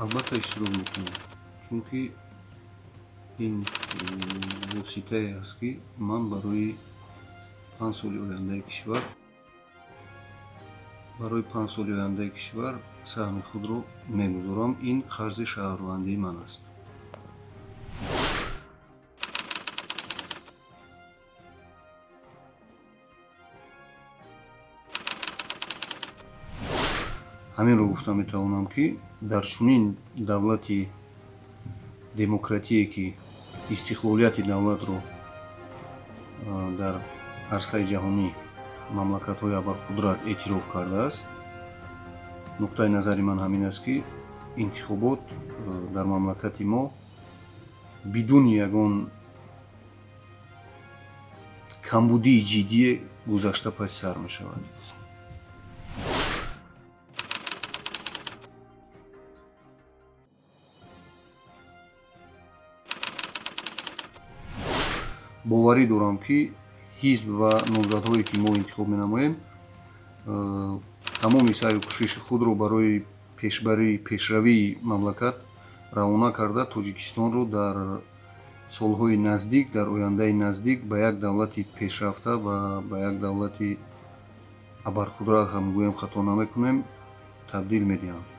албатта иштирок мекунем, чунки ин воситае аст, ки ман барои 5 соли ояндаи кишвар саҳми худро мегузорам. Ин қарзи шаҳрвандии ман аст. ҳаминро гуфта метавонам, ки дар чунин давлати демократие, ки истиқлолияти давлатро дар арсаи ҷаҳонӣ мамлакатҳои абарқудрат эътироф кардааст, нуқтаи назари ман ҳамин аст, ки интихобот дар мамлакати мо бидуни ягон камбудии ҷиддие гузашта паси сар мешавад. боварӣ дорам, ки ҳизб ва номзадҳое, ки мо интихоб менамоем, тамоми саъю кӯшиши худро барои пешравии мамлакат равона карда, Тоҷикистонро дар солҳои наздик, дар ояндаи наздик ба як давлати пешрафта ва ба як давлати абарқудрат, ҳам гӯем хато намекунем, табдил медиҳанд.